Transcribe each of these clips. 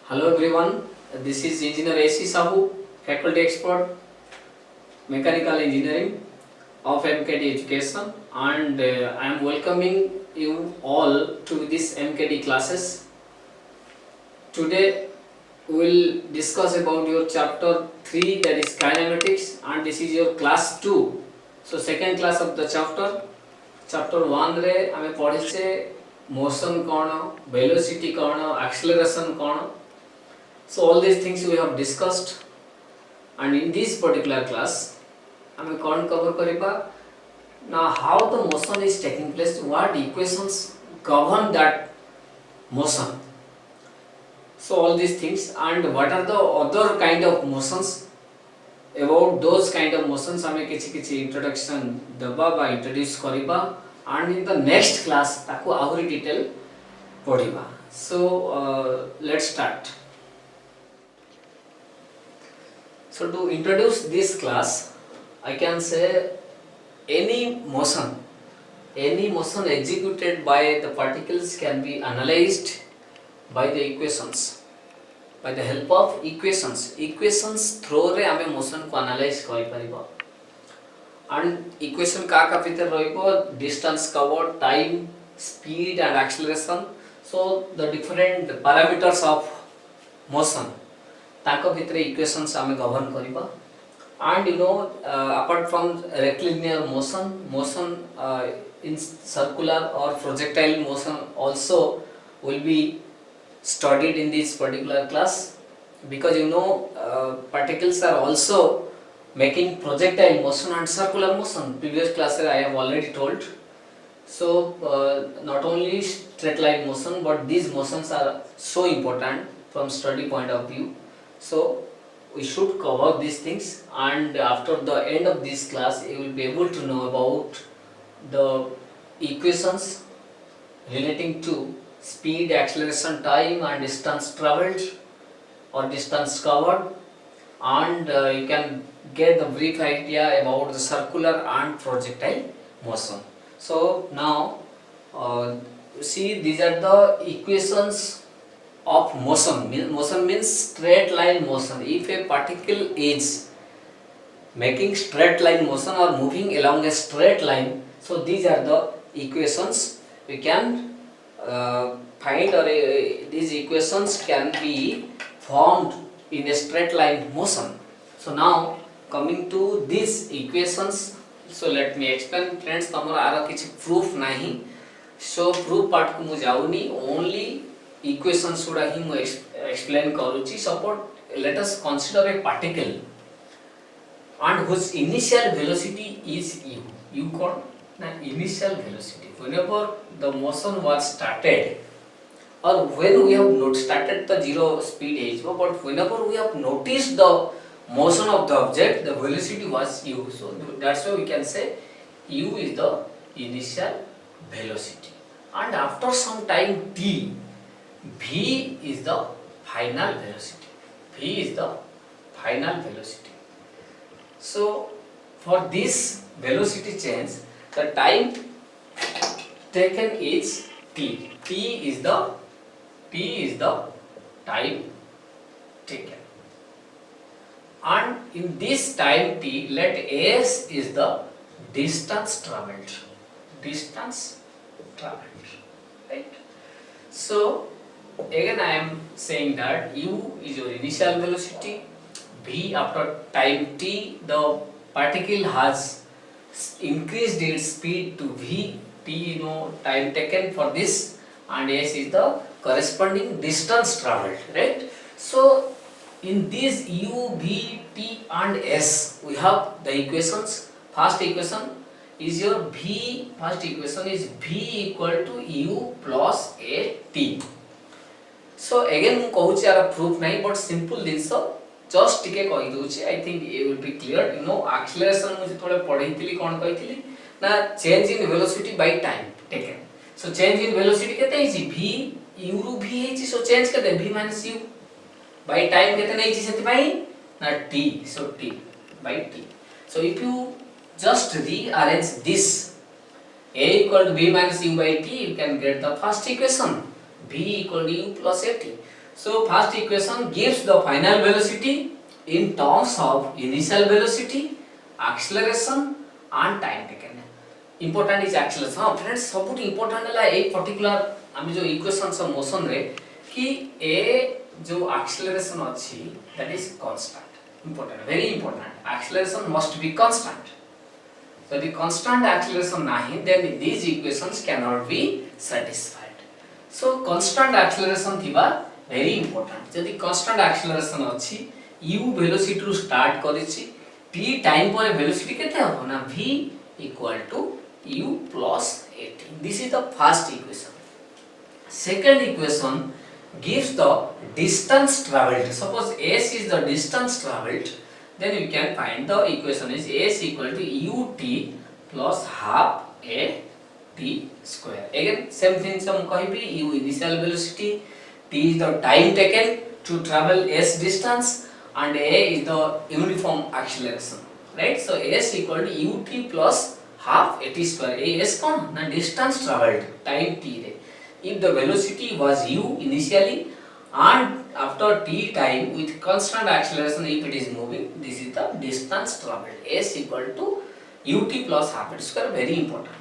Hello everyone, this is Engineer AC Sahu, Faculty Expert, Mechanical Engineering of MKD Education, and I am welcoming you all to this MKD classes. Today we will discuss about your chapter 3, that is kinematics, and this is your class 2. So second class of the chapter 1 रे आमे पढ़िचे motion कौन, velocity कौन, acceleration कौन. So all these things we have discussed, and in this particular class आमे कौन cover करिबा now how the motion is taking place, what equations govern that motion. So all these things, and what are the other kind of motions, about those kind of motions आमे किछि introduction दबा बा introduce करिबा, and in the next class ताको आहुरी detail पढ़िबा. So let's start. So to introduce this class, I can say any motion executed by the particles can be analyzed by the equations, by the help of equations through रे आमे motion को analyze करि परिबा. And equation का भीतर रहिबो distance covered, time, speed and acceleration. So the different parameters of motion ताको भितर equations आमे govern करिबा. And apart from rectilinear motion in circular or projectile motion also will be studied in this particular class, because particles are also making projectile motion and circular motion. Previous classes I have already told. So not only straight line motion, but these motions are so important from study point of view. So we should cover these things, and after the end of this class you will be able to know about the equations relating to speed, acceleration, time and distance traveled or distance covered, and you can get the brief idea about the circular and projectile motion. So now see, these are the equations of motion. Motion means straight line motion. If a particle is making straight line motion or moving along a straight line, so these are the equations we can find, or these equations can be formed in a straight line motion. So now coming to these equations, so let me explain. Friends, तमरा आरो किछि proof नहीं, so proof part को मु जाउनी, only equations गुड़ा ही मैं explain करूची. Suppose let us consider a particle and whose initial velocity is u. U called the initial velocity. Whenever the motion was started, or when we have not started the zero speed age, but whenever we have noticed the motion of the object, the velocity was u. So that's why we can say u is the initial velocity. And after some time t, v is the final velocity. V is the final velocity. So for this velocity change, the time taken is t. T is the time taken. And in this time t, let s is the distance traveled. Distance traveled, right? So again I am saying that u is your initial velocity, v after time t, the particle has increased its speed to v, t time taken for this, and s is the corresponding distance traveled, right? So in these u, v, t and s we have the equations. First equation is your v, first equation is v equal to u plus a t. So again मु कहूची यार proof नहीं, but simple genus just टिके कहि दोची. I think it will be clear. Acceleration मु जेतोले पढैतिली कोन कहितिली ना change in velocity by time taken. So change in velocity केते हिची v u ru v हिची, so change केते v minus u by time केते नै हिची सेति भाई ना t, so t by t. So if you just rearrange this, a equal to v minus u by t, you can get the first equation, v equal to u plus at. So first equation gives the final velocity in terms of initial velocity, acceleration and time taken. Important is acceleration. हाँ friends सबुठ important है एक particular आम जो equations of motion रे कि a जो acceleration अच्छी that is constant. Important, very important. Acceleration must be constant. So the constant acceleration nahi, then these equations cannot be satisfied. So constant acceleration thiba very important. जदि constant acceleration अच्छी u velocity ru start करिछि t time पर velocity केते हबो ना v equal to u plus at. This is the first equation. Second equation gives the distance travelled. Suppose s is the distance travelled, then you can find the equation is s equal to ut plus half a t square. Again same thing some kahibi u initial velocity, t is the time taken to travel s distance and a is the uniform acceleration, right? So s equal to ut plus half a t square. A s कौन ना distance travelled time t रे. If the velocity was u initially and after t time with constant acceleration if it is moving, this is the distance travelled. S equal to ut plus half a t square, very important.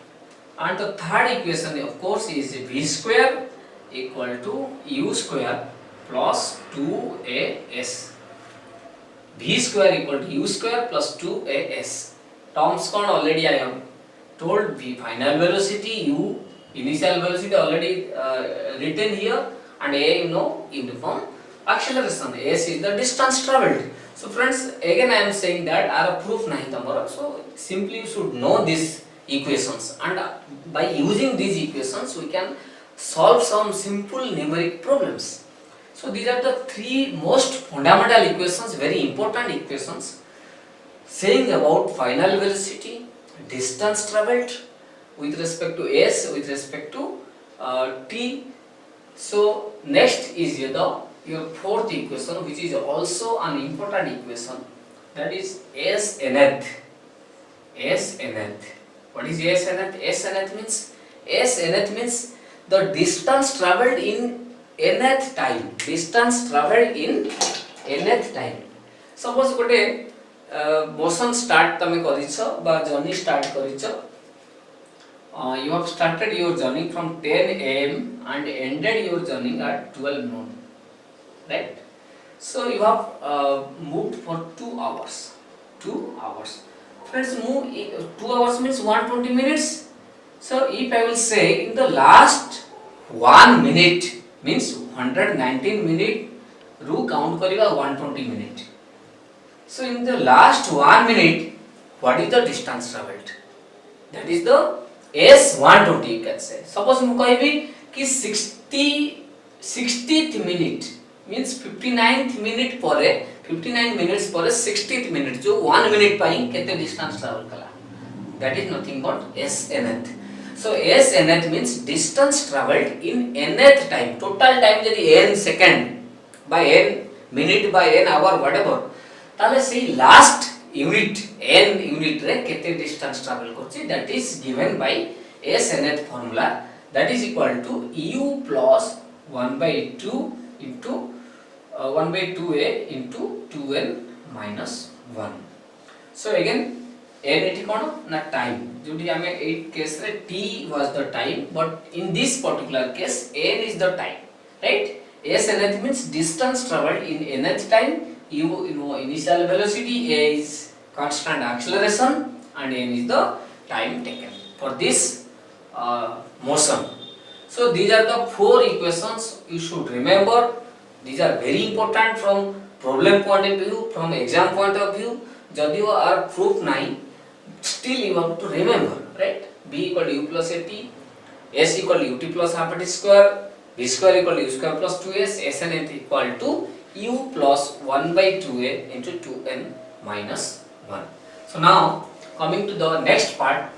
And the third equation of course is v square equal to u square plus 2as. V square equal to u square plus 2as. Terms कौन already I have told, v final velocity, u initial velocity already written here, and a you know uniform acceleration. S is the distance travelled. So friends, again I am saying that our proof nahi tamara. So simply you should know these equations, and by using these equations we can solve some simple numeric problems. So these are the three most fundamental equations, very important equations, saying about final velocity, distance travelled with respect to s, with respect to t. So next is your fourth equation, which is also an important equation, that is s nth. S nth. What is s nth? S nth means the distance travelled in nth time. Distance travelled in nth time. Suppose गोटे motion start तमे करिछो बा journey start करिछो. You have started your journey from 10 am and ended your journey at 12 noon, right? So you have moved for 2 hours. 2 hours. Friends, move 2 hours means 120 minutes. So if I will say in the last 1 minute means 119 minute ru count kariba 120 minute. So in the last 1 minute, what is the distance travelled? That is the S120 you can say. Suppose mu kahibi ki 60th minute means 59th minute pore 59 minutes pore 60th minute jo 1 minute pai kete distance travel kala. That is nothing but S nth. So S nth means distance travelled in nth time. Total time jodi n second by n minute by n hour whatever, ताले से last unit n unit रे केते distance travel करछि, that is given by s nth formula, that is equal to u plus 1 by 2 into 1 by 2a into 2n minus 1. So again n eighty कोन ना time, जोटी हमें 8 case रे t was the time, but in this particular case n is the time, right? S nth means distance travelled in nth time. U initial velocity, a is constant acceleration, and n is the time taken for this motion. So these are the 4 equations you should remember. These are very important from problem point of view, from exam point of view. Jodi are proof nahi, still you have to remember, right? B equal to u plus at, s equal to ut plus half a t square, v square equal to u square plus 2s, s nth equal to u plus 1 by 2a into 2n minus 1. So now coming to the next part,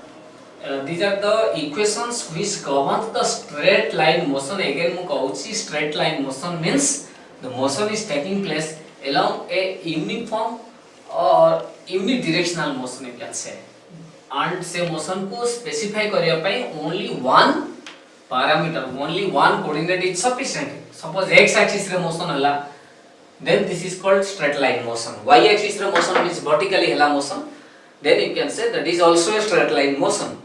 these are the equations which govern the straight line motion. Again mu kahuchi straight line motion means the motion is taking place along a uniform or unidirectional motion you can say, and se motion को specify करिया पई only one parameter only one coordinate is sufficient. Suppose x axis रे motion हला, then this is called straight line motion. Y axis रे motion means vertically हला motion, then you can say that is also a straight line motion.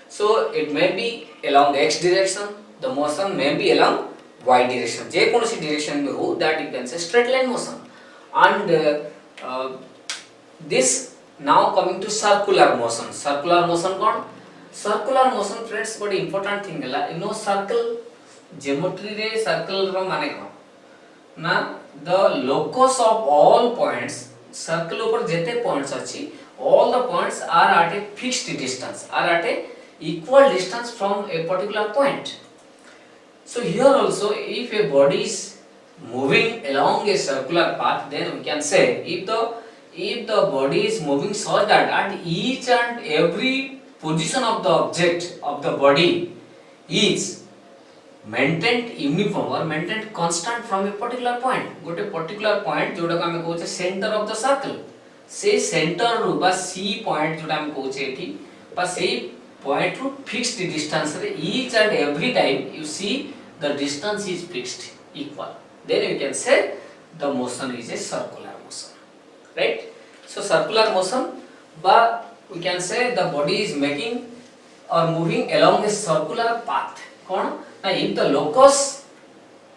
So it may be along x direction, the motion may be along y direction. जे कौन सी direction में हो, that you can say straight line motion. And this now coming to circular motion. Circular motion कौन? Circular motion friends बड़ी important thing है ला. You know circle geometry रे circle रो माने कौन? ना the locus of all points, circle ऊपर जेते points अच्छी, all the points are at a fixed distance, are at a equal distance from a particular point. So here also, if a body is moving along a circular path, then we can say if the body is moving such that at each and every position of the object of the body is maintained uniform or maintained constant from a particular point. गोटे particular point जोटा को हमें कहते center of the circle, से center रू बा C point जोटा हमें कहते एठी बा से point रू fixed distance रे each and every time you see the distance is fixed equal, then you can say the motion is a circular motion, right? So circular motion, but we can say the body is making or moving along a circular path. कौन? Now if the locus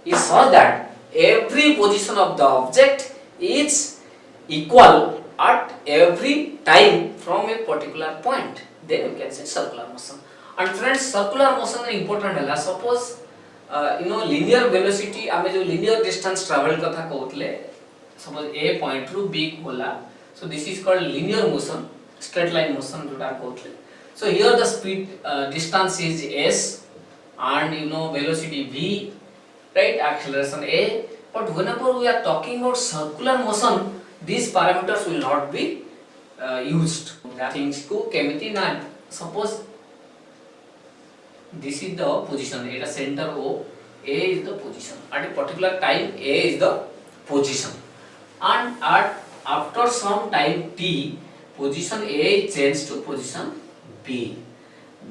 is such that every position of the object is equal at every time from a particular point, then we can say circular motion. And friends, circular motion is important है ला. Suppose you know linear velocity आमे जो linear distance travel कथा कहतले, suppose A point रू B बोला, so this is called linear motion, straight line motion जोटा कहतले. So here the speed distance is s and you know velocity v, right, acceleration a, but whenever we are talking about circular motion, these parameters will not be used. Things को केमिति ना, suppose this is the position, it is center O, A is the position, at a particular time A is the position, and after some time t, position A is changed to position B,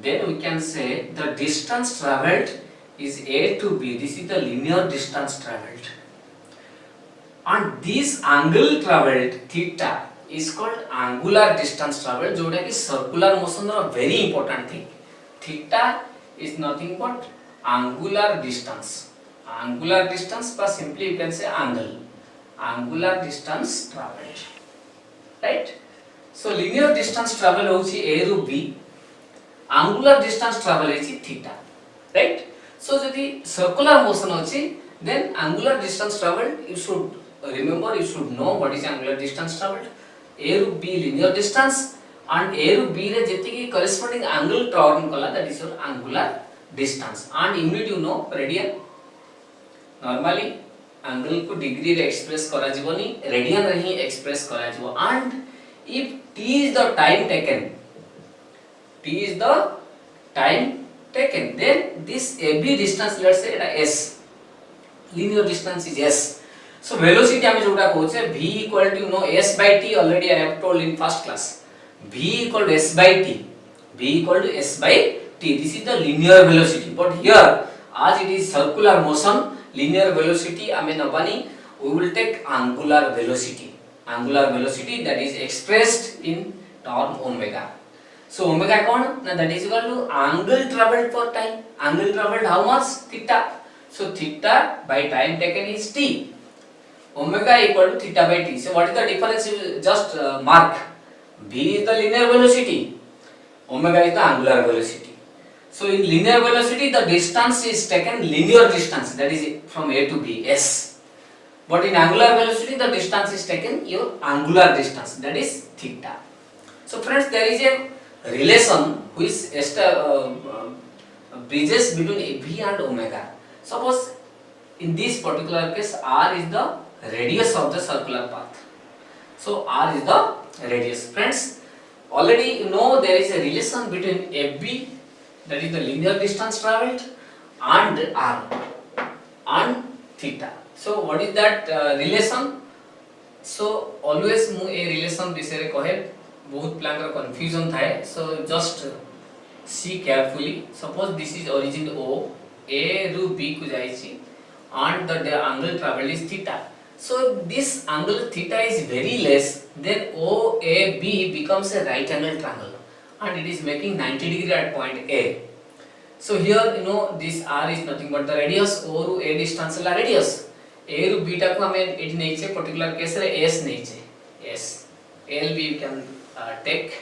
then we can say the distance travelled is A to B. This is the linear distance travelled, and this angle travelled theta is called angular distance travelled, जोटा कि circular motion row very important thing. Theta is nothing but angular distance. Angular distance, but simply you can say angle. Angular distance travelled, right? So linear distance travel होची A रू B, angular distance travel is theta, right? So जदि circular motion होची, then angular distance traveled, you should remember, you should know what is angular distance traveled. A रू B linear distance and A रू B रे जेतिकी corresponding angle turn कला, that is your angular distance, and unit you know radian. Normally angle को degree रे express करा जीवनी, radian रे ही express करा जीवो, and if t is the time taken, t is the time taken, then this AB distance, let's say s, linear distance is s. So velocity हमें जोड़ा कोचे v equal to you know s by t, already I have told in first class, v equal to s by t, v equal to s by t, this is the linear velocity, but here as it is circular motion, linear velocity हमें नबानी, we will take angular velocity, angular velocity that is expressed in term omega. So omega कौन ना, that is equal to angle travelled per time. Angle travelled how much? Theta. So theta by time taken is t. Omega equal to theta by t. So what is the difference? You just mark. V is the linear velocity, omega is the angular velocity. So in linear velocity the distance is taken linear distance, that is from A to B, s. But in angular velocity the distance is taken your angular distance, that is theta. So friends, there is a relation which bridges between V and omega. Suppose in this particular case r is the radius of the circular path. So r is the radius. Friends, already you know there is a relation between FB, that is the linear distance travelled, and r and theta. So what is that relation? So always मु ए relation विषय रे कहे, बहुत प्लांकर confusion थाए. So just see carefully. Suppose this is origin O A रू B को जाइछि and the angle traveled is theta. So this angle theta is very less, then OAB becomes a right angle triangle and it is making 90 degree at point A. So here you know this R is nothing but the radius, O रू A distance la radius, A रू B टा को हमें eighty नेचे particular case रे S नेचे S LB you can take.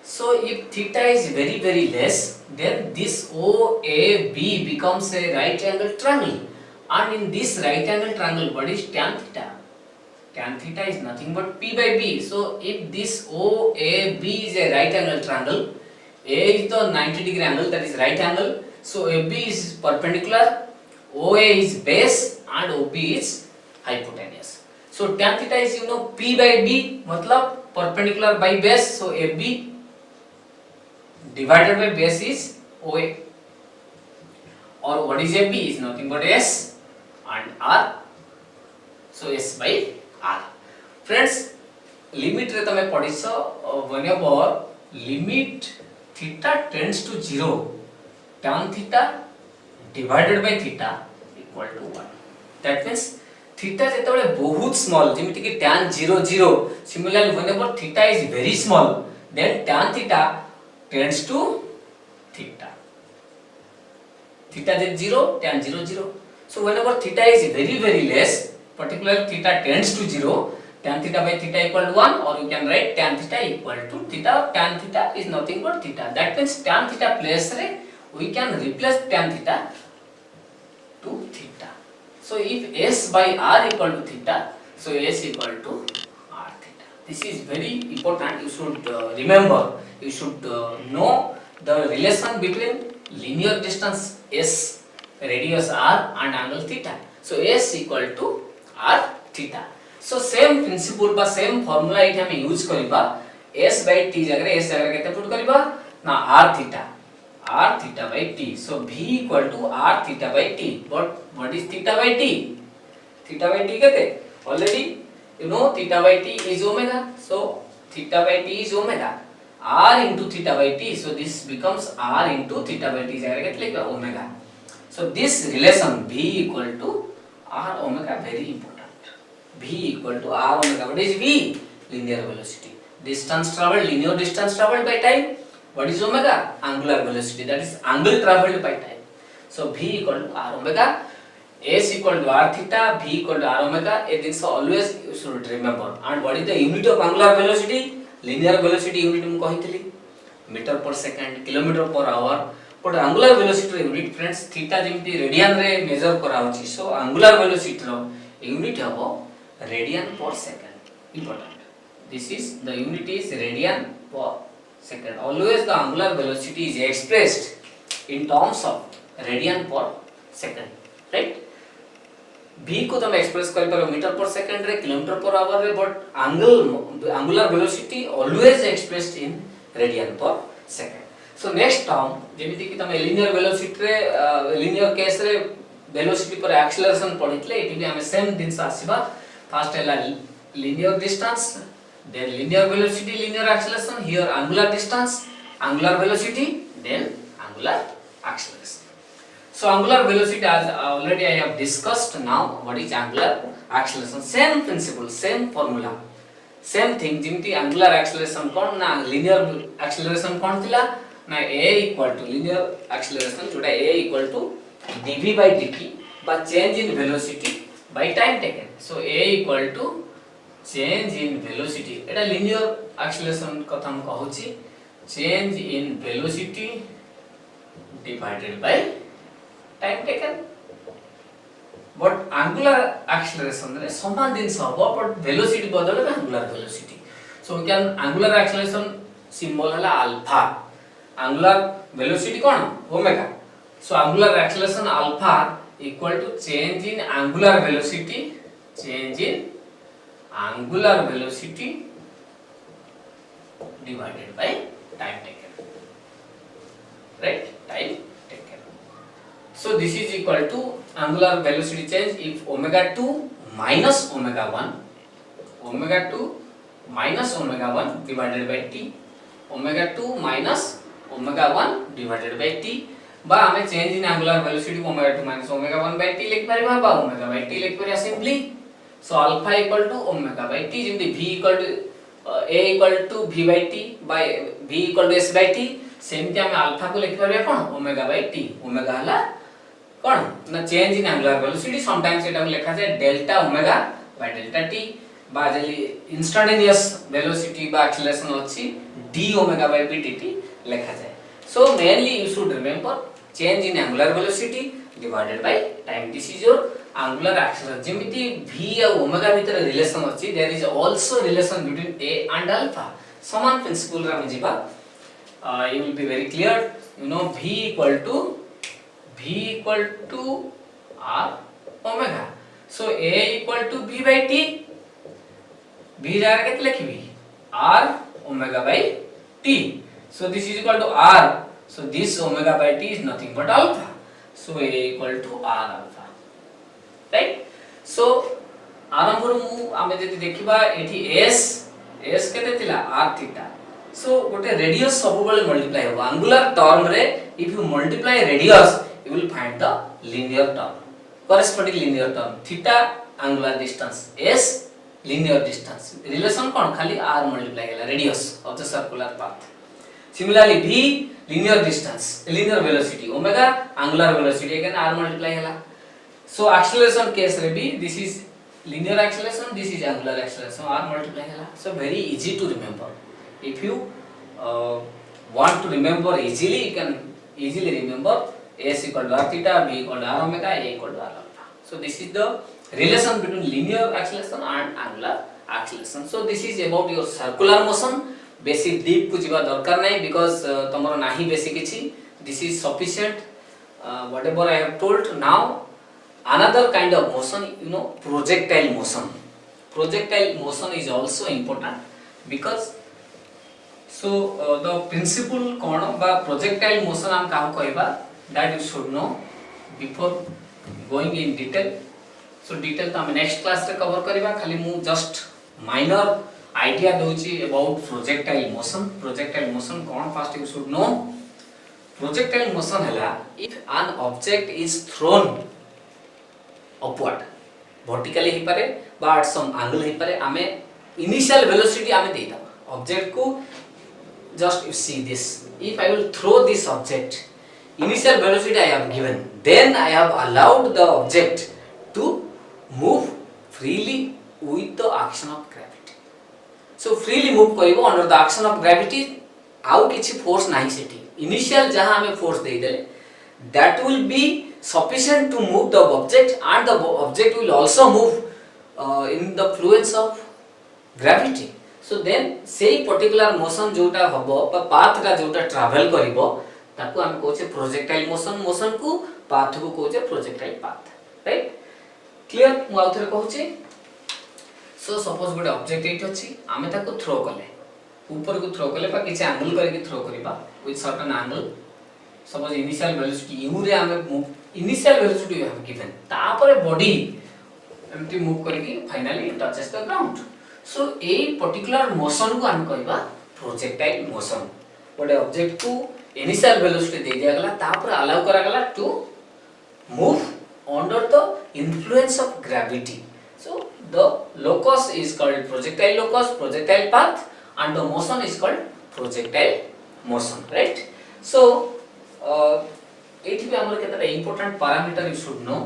So if theta is very less, then this OAB becomes a right angle triangle, and in this right angle triangle what is tan theta? Tan theta is nothing but P by B. So if this OAB is a right angle triangle, A is the 90 degree angle, that is right angle, so AB is perpendicular, OA is base and OB is hypotenuse. So tan theta is you know P by B मतलब perpendicular by base, so AB divided by base is OA, or what is AB is nothing but S and R, so S by R. Friends, limit रे तमे पढिसो whenever limit theta tends to 0, tan theta divided by theta equal to 1. That means theta जेतबेले बहुत small जेमिति कि tan 0 0, similarly whenever theta is very small, then tan theta tends to theta. Theta is 0, tan 0 0. So whenever theta is very less, particularly theta tends to 0, tan theta by theta equal to 1, or you can write tan theta equal to theta. Tan theta is nothing but theta. That means tan theta place re we can replace tan theta to theta. So if S by R equal to theta, so S equal to R theta. This is very important. You should remember. You should know the relation between linear distance S, radius R and angle theta. So S equal to R theta. So same principle बा same formula इथे हमें use करिबा S by T जगह S जगह केते put करिबा ना R theta by T. So V equal to R theta by T. But what is theta by T? Theta by T केते already you know theta by T is omega. So theta by T is omega. R into theta by T, so this becomes R into theta by T जगह केते लिखबा omega. So this relation V equal to R omega very important. V equal to R omega. What is V? Linear velocity. Distance traveled, linear distance traveled by time. What is omega? Angular velocity. That is angle traveled by time. So V equal to R omega. S equal to R theta. V equal to R omega. This always you should remember. And what is the unit of angular velocity? Linear velocity unit mu kahitili meter per second, kilometer per hour. But angular velocity unit friends theta जेमती radian रे measure करा होची. So angular velocity रो unit हबो radian per second. Important. This is the unit is radian per second. Always the angular velocity is expressed in terms of radian per second. Right? V को तुम express कर पारो metre पर second रे, kilometre per hour रे, but angular velocity always expressed in radian per second. So next term जेमिति कि तमे linear velocity रे linear case रे velocity पर acceleration पढितले एटी भी हमें सेम दिन से आसीबा. फर्स्ट हैला linear distance, then linear velocity, linear acceleration, here angular distance, angular velocity, then angular acceleration. So angular velocity, as already I have discussed. Now what is angular acceleration? Same principle, same formula, same thing. जेमिति angular acceleration कोन ना linear acceleration कोन थिला ना a equal to linear acceleration जोटा a equal to dv by dt by change in velocity by time taken. So a equal to change in velocity. Etah linear acceleration कथा हम कहूची change in velocity divided by time taken. But angular acceleration रे समान दिन सब but velocity बदल में angular velocity. So we can angular acceleration symbol हला alpha, angular velocity कौन omega. So angular acceleration alpha equal to change in angular velocity, change in angular velocity divided by time taken. Right? Time taken. So this is equal to angular velocity change if omega 2 minus omega 1, omega 2 minus omega 1 divided by t, omega 2 minus omega 1 divided by t. बा हमें change in angular velocity को omega 2 minus omega 1 by t लिख परिबा बा omega by t लिख परिया simply so alpha equal to omega by t जिंदी v equal to a equal to v by t by v equal to s by t सेमती हम alpha को लिख परिया कोन ओमेगा बाय t ओमेगा हला कोन ना change in angular velocity sometimes एटा लिखा जाय delta omega by delta t बा जली इंस्टेंटेनियस वेलोसिटी बा एक्सेलरेशन अछि d ओमेगा बाय dt लिखा जाय so mainly you should remember change in angular velocity divided by time. This is your angular acceleration जेमिति v और ओमेगा भीतर relation अछि there is also relation between a and alpha समान principal रा जिबा you will be very clear you know v equal to r omega so a equal to v by t v जारा केते लिखबी r omega by t so this is equal to r so this omega by t is nothing but alpha so a equal to r alpha right so आरंभ रु आमे जति देखिबा एठी s केते थिला r थीटा so गोटे radius सब बेले मल्टीप्लाई हो एंगुलर टर्म रे if you multiply radius you will find the linear term corresponding linear term theta angular distance s linear distance relation कोन खाली r multiply गेला radius of the circular path similarly v linear distance linear velocity omega angular velocity again r multiply गेला so acceleration case रे भी this is linear acceleration this is angular acceleration r multiply गेला so very easy to remember if you want to remember easily you can easily remember s equal to r theta v equal to r omega a equal to r alpha so this is the relation between linear acceleration and angular acceleration so this is about your circular motion basic deep ku jiba darkar nahi because tomar nahi basic kichi this is sufficient whatever I have told now another kind of motion you know projectile motion is also important because so the principle kon ba projectile motion am kahu kaiba that you should know before going in detail so detail to हम next class रे cover करिबा खाली मु just minor idea Dochi about projectile motion cone first you should know projectile motion हला if an object is thrown upward vertically ही पारे but some angle ही पारे आमे initial velocity आमे देता object को just you see this if I will throw this object initial velocity I have given then I have allowed the object to move freely with the action of gravity so freely move करिवो under the action of gravity आउ किछि force नाही सेठी initial जहां हमें force दे देले that will be sufficient to move the object and the object will also move in the fluence of gravity so then सेही particular motion जोटा हबो बा path का जोटा travel करिवो ताको हम कहूचे प्रोजेक्टाइल मोशन को पाथ को कहूचे प्रोजेक्टाइल पाथ राइट क्लियर मु आउथरे कहूचे सो सपोज गोटे ऑब्जेक्ट एट अछि आमे ताको थ्रो करले ऊपर को थ्रो करले बा किछि एंगल करके थ्रो करिबा with certain angle suppose initial velocity u रे आमे initial velocity we have given तापर बॉडी एमटी मूव करके finally touches the ground so a particular motion को हम कहबा प्रोजेक्टाइल मोशन गोटे ऑब्जेक्ट को initial velocity दे दिया गला तापर अलाउ करा गला to move under the influence of gravity so the locus is called projectile path and the motion is called projectile motion right so एठी पे हमर केतरा important parameter you should know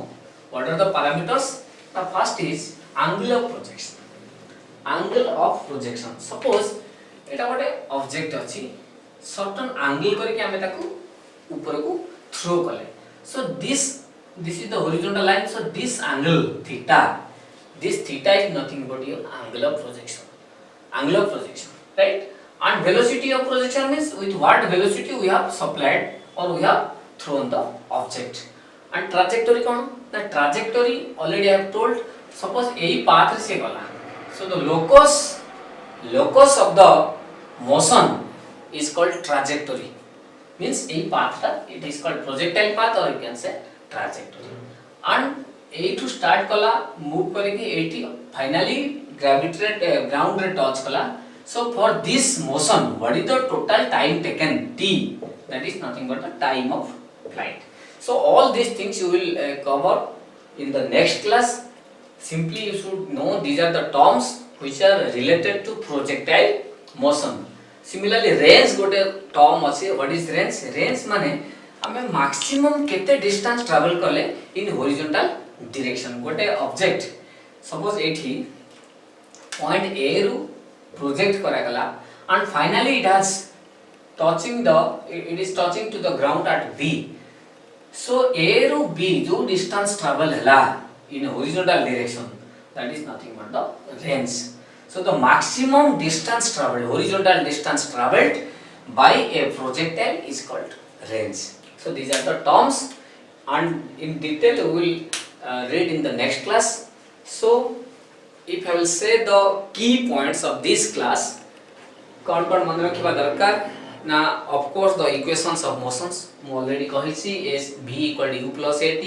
what are the parameters the first is angle of projection suppose एटा गोटे object अछि certain angle करके हमें ताको ऊपर को थ्रो करले so this is the horizontal line so this angle theta is nothing but your angle of projection right and velocity of projection means with what velocity we have supplied or we have thrown the object and trajectory cone the trajectory already I have told suppose एही path से गला so the locus of the motion is called trajectory means a path it is called projectile path or you can say trajectory and a to start kala move kariki एठी finally gravity ground रे touch kala so for this motion what is the total time taken t that is nothing but the time of flight. So all these things you will cover in the next class. Simply you should know these are the terms which are related to projectile motion. Similarly range गोटे term अच्छे. What is range? Range माने आमे maximum केते distance travel कले in horizontal direction. गोटे object suppose एठी point A रू project करा गला and finally it is touching to the ground at B. So A रू B जो distance travel हला in a horizontal direction, that is nothing but the range. So the maximum distance traveled, horizontal distance traveled by a projectile is called range. So these are the terms, and in detail we will read in the next class. So if I will say the key points of this class, कौन मन रखिबा दरकार ना, of course the equations of motions मु already कहिछि, s v equal to u plus at,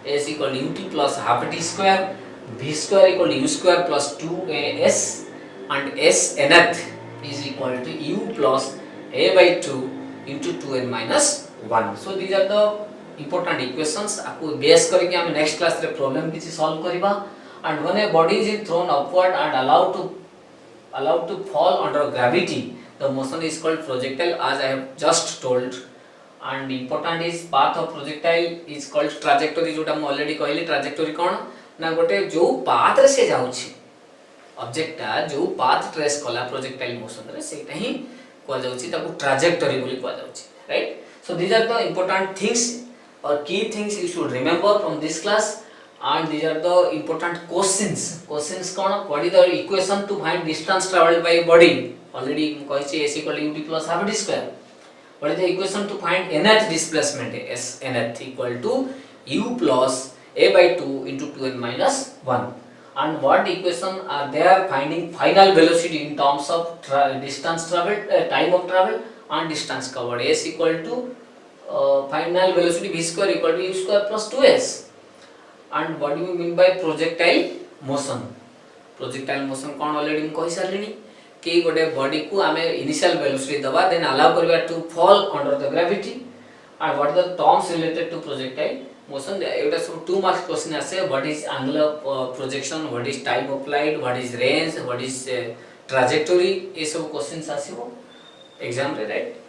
s equal to ut plus half t square, v square equal to u square plus 2as, and s nth is equal to u plus a by 2 into 2n minus 1. So these are the important equations. आपको base करके हम next class रे problem किछि solve करिबा. And when a body is thrown upward and allowed to fall under gravity, the motion is called projectile, as I have just told. And important is path of projectile is called trajectory. जोटा हम already कहली trajectory कोन ना गोटे जो path रे से जाउछि object ता जो पाथ ट्रेस कला प्रोजेक्टाइल मोशन रे सेटा ही को जाउछि ताको ट्राजेक्टोरी बोली को जाउछि, right. So these are the important things or key things you should remember from this class, and these are the important questions कोन, what is the equation to find distance traveled by body, already कहछि s equal to ut plus half t square. What is the equation to find nth displacement? S nth equal to u plus a by 2 into 2n minus 1. And what equation are there finding final velocity in terms of distance traveled, time of travel and distance covered? S equal to final velocity v square equal to u square plus 2s. And what do you mean by projectile motion? Projectile motion कौन already कहि सारलिनी कि गोटे body को आमे initial velocity दबा then allow करबा to fall under the gravity. And what the terms related to projectile motion, एटा सब 2 मार्क्स क्वेश्चन आसे. What is angle of projection, what is time applied, what is range, what is trajectory, ये सब questions आसीबो exam रे, right.